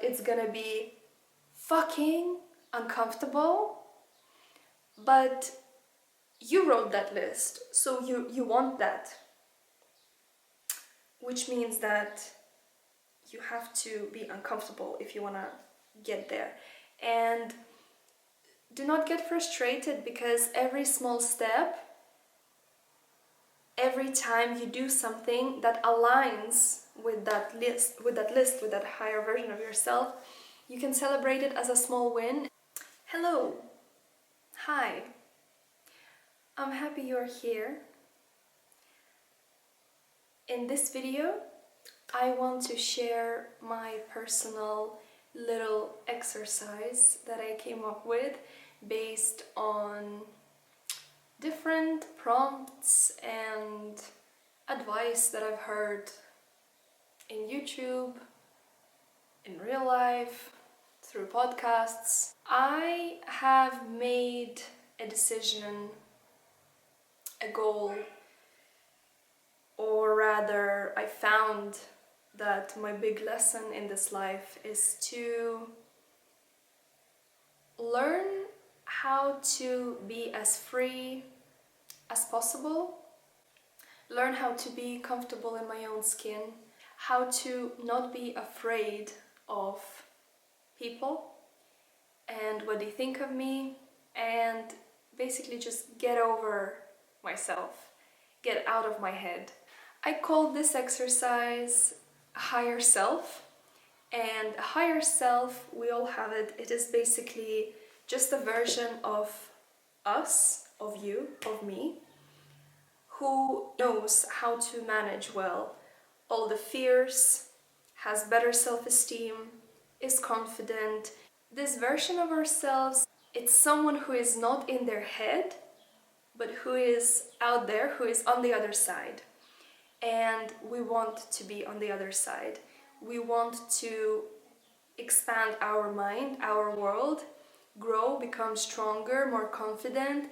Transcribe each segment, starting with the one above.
It's gonna be fucking uncomfortable, but you wrote that list, so you want that. Which means that you have to be uncomfortable if you wanna get there. And do not get frustrated, because every small step, every time you do something that aligns with that list, with that higher version of yourself, you can celebrate it as a small win. Hello, hi, I'm happy you're here. In this video, I want to share my personal little exercise that I came up with based on different prompts and advice that I've heard in YouTube, in real life, through podcasts. I have made a decision, a goal, or rather, I found that my big lesson in this life is to learn how to be as free as possible, learn how to be comfortable in my own skin, how to not be afraid of people and what they think of me, and basically just get over myself, get out of my head. I call this exercise higher self, and a higher self, we all have it. It is basically just a version of us, of you, of me, who knows how to manage well all the fears, has better self-esteem, is confident. This version of ourselves, it's someone who is not in their head, but who is out there, who is on the other side. And we want to be on the other side. We want to expand our mind, our world, grow, become stronger, more confident,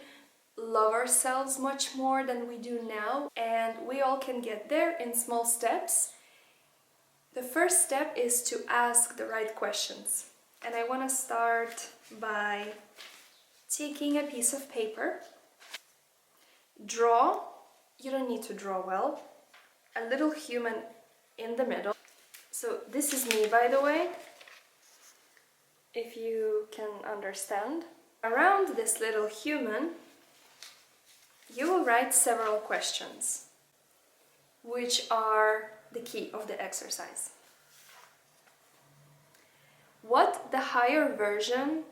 love ourselves much more than we do now. And we all can get there in small steps. The first step is to ask the right questions. And I want to start by taking a piece of paper. Draw, you don't need to draw well, a little human in the middle. So this is me, by the way, if you can understand. Around this little human, you will write several questions, which are the key of the exercise. What the higher version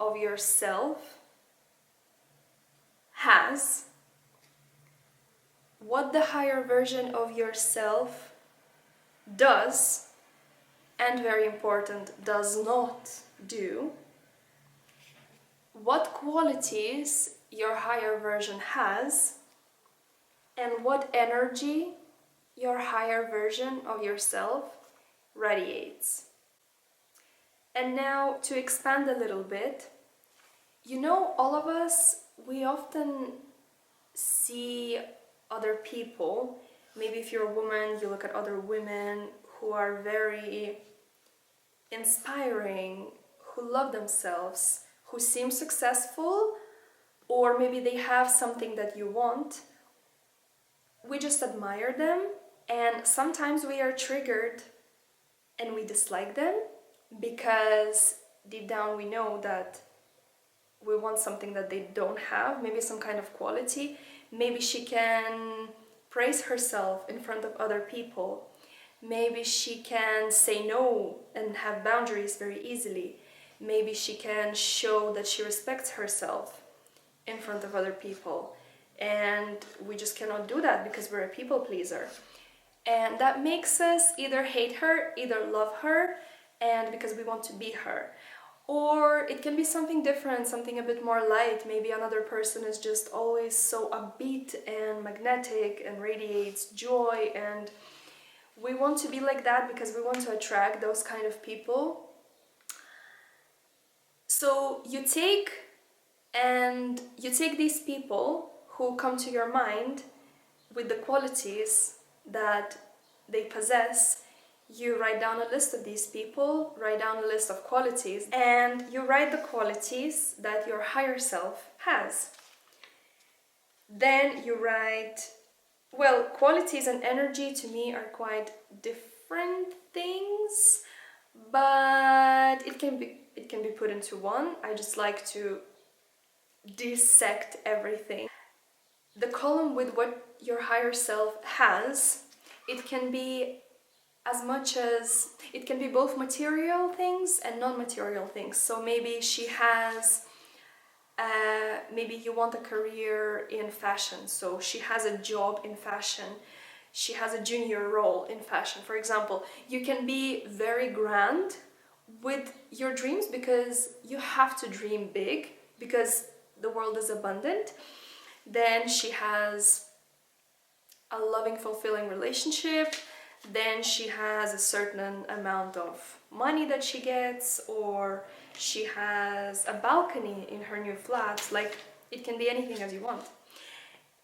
of yourself has, what the higher version of yourself does, and very important, does not do, what qualities your higher version has, and what energy your higher version of yourself radiates. And now to expand a little bit, you know, all of us, we often see other people. Maybe if you're a woman, you look at other women who are very inspiring, who love themselves, who seem successful, or maybe they have something that you want. We just admire them, and sometimes we are triggered and we dislike them because deep down we know that we want something that they don't have, maybe some kind of quality. Maybe she can praise herself in front of other people. Maybe she can say no and have boundaries very easily. Maybe she can show that she respects herself in front of other people. And we just cannot do that because we're a people pleaser. And that makes us either hate her, either love her, and because we want to be her. Or it can be something different, something a bit more light. Maybe another person is just always so upbeat and magnetic and radiates joy, and we want to be like that because we want to attract those kind of people. So you take these people who come to your mind with the qualities that they possess, You write down a list of these people, write down a list of qualities, and you write the qualities that your higher self has. Then you write, well, qualities and energy to me are quite different things, but it can be put into one. I just like to dissect everything. The column with what your higher self has, it can be as much as it can be both material things and non-material things. So maybe she has maybe you want a career in fashion, so she has a job in fashion, she has a junior role in fashion, for example. You can be very grand with your dreams because you have to dream big because the world is abundant. Then she has a loving, fulfilling relationship. Then she has a certain amount of money that she gets, or she has a balcony in her new flat. Like, it can be anything as you want.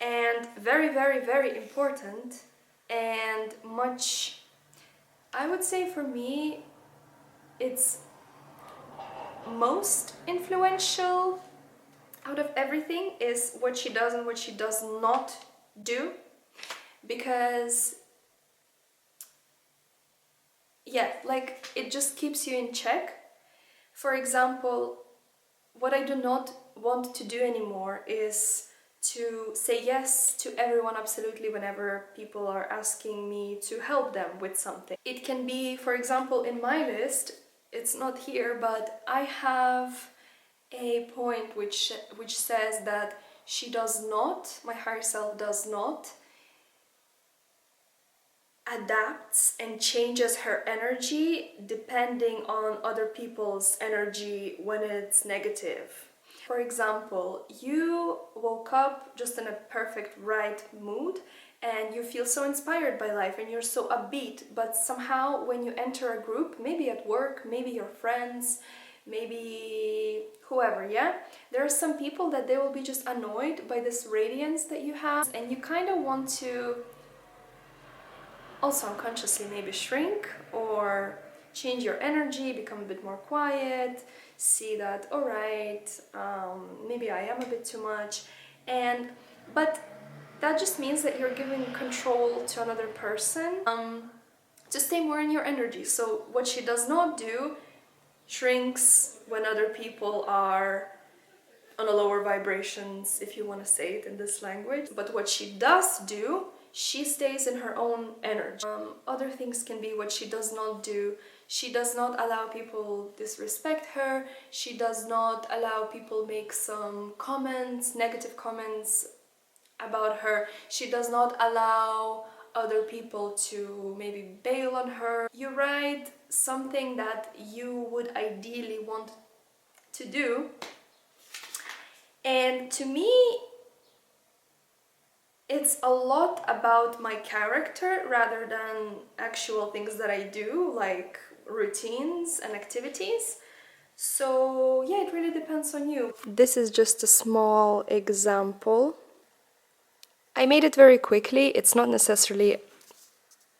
And very, very, very important, and much, I would say for me, it's most influential out of everything is what she does and what she does not do. Because yeah, like, it just keeps you in check. For example, what I do not want to do anymore is to say yes to everyone absolutely whenever people are asking me to help them with something. It can be, for example, in my list, it's not here, but I have a point which says that she does not, my higher self does not, adapts and changes her energy depending on other people's energy when it's negative. For example, you woke up just in a perfect right mood and you feel so inspired by life and you're so upbeat, but somehow when you enter a group, maybe at work, maybe your friends, maybe whoever, yeah, there are some people that they will be just annoyed by this radiance that you have, and you kind of want to also unconsciously maybe shrink or change your energy, become a bit more quiet, see that, all right, maybe I am a bit too much, but that just means that you're giving control to another person to stay more in your energy. So what she does not do, shrinks when other people are on a lower vibrations, if you want to say it in this language. But what she does do, she stays in her own energy. Other things can be what she does not do. She does not allow people disrespect her. She does not allow people make some comments, negative comments about her. She does not allow other people to maybe bail on her. You write something that you would ideally want to do, and to me it's a lot about my character rather than actual things that I do, like routines and activities. So yeah, it really depends on you. This is just a small example. I made it very quickly. It's not necessarily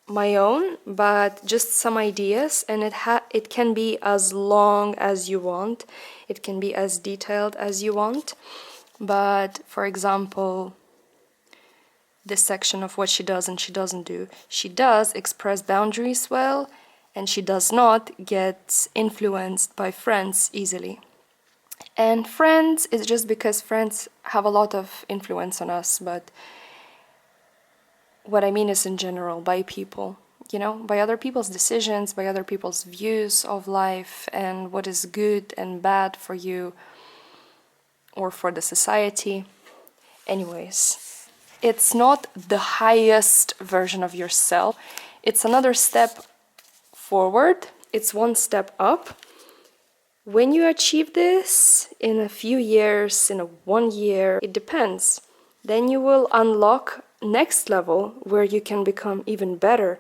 my own, but just some ideas, and it can be as long as you want. It can be as detailed as you want. But for example, this section of what she does and she doesn't do. She does express boundaries well, and she does not get influenced by friends easily. And friends is just because friends have a lot of influence on us, but what I mean is in general, by people, you know, by other people's decisions, by other people's views of life and what is good and bad for you or for the society. Anyways, it's not the highest version of yourself. It's another step forward. It's one step up. When you achieve this in a few years, in a 1 year, it depends. Then you will unlock next level where you can become even better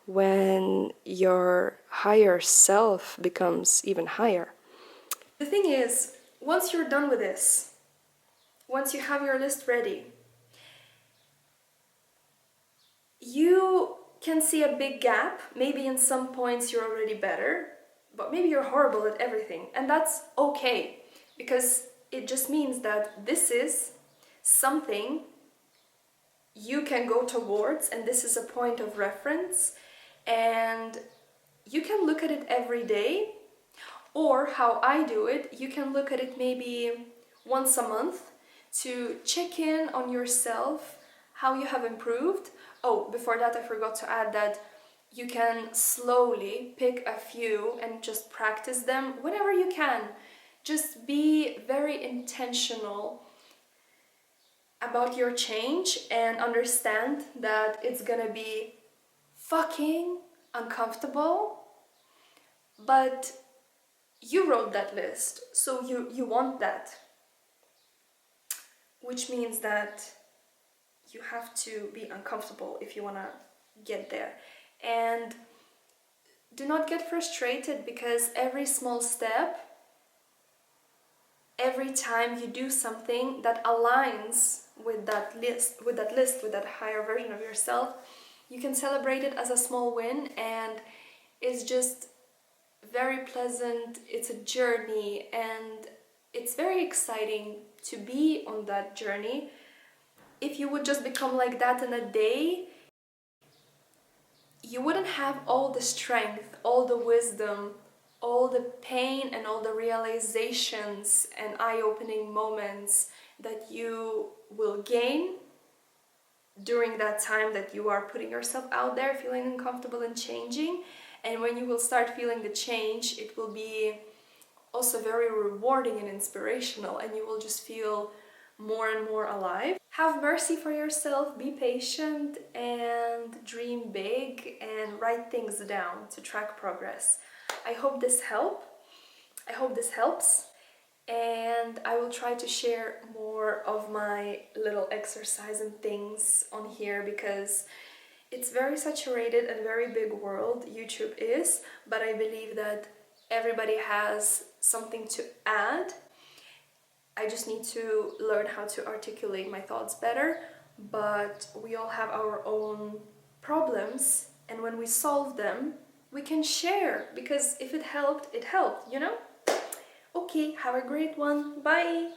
when your higher self becomes even higher. The thing is, once you're done with this, once you have your list ready, you can see a big gap. Maybe in some points you're already better, but maybe you're horrible at everything. And that's okay, because it just means that this is something you can go towards, and this is a point of reference, and you can look at it every day. Or how I do it, you can look at it maybe once a month to check in on yourself, how you have improved. Oh, before that I forgot to add that you can slowly pick a few and just practice them whenever you can. Just be very intentional about your change and understand that it's gonna be fucking uncomfortable, but you wrote that list, so you want that, which means that you have to be uncomfortable if you want to get there. And do not get frustrated, because every small step, every time you do something that aligns with that list, with that higher version of yourself, you can celebrate it as a small win, and it's just very pleasant. It's a journey, and it's very exciting to be on that journey. If you would just become like that in a day, you wouldn't have all the strength, all the wisdom, all the pain, and all the realizations and eye-opening moments that you will gain during that time that you are putting yourself out there, feeling uncomfortable and changing. And when you will start feeling the change, it will be also very rewarding and inspirational, and you will just feel more and more alive. Have mercy for yourself, be patient, and dream big, and write things down to track progress. I hope this helps, and I will try to share more of my little exercise and things on here, because it's very saturated and very big world, YouTube is, but I believe that everybody has something to add. I just need to learn how to articulate my thoughts better, but we all have our own problems, and when we solve them, we can share, because if it helped, it helped, you know? Okay, have a great one. Bye!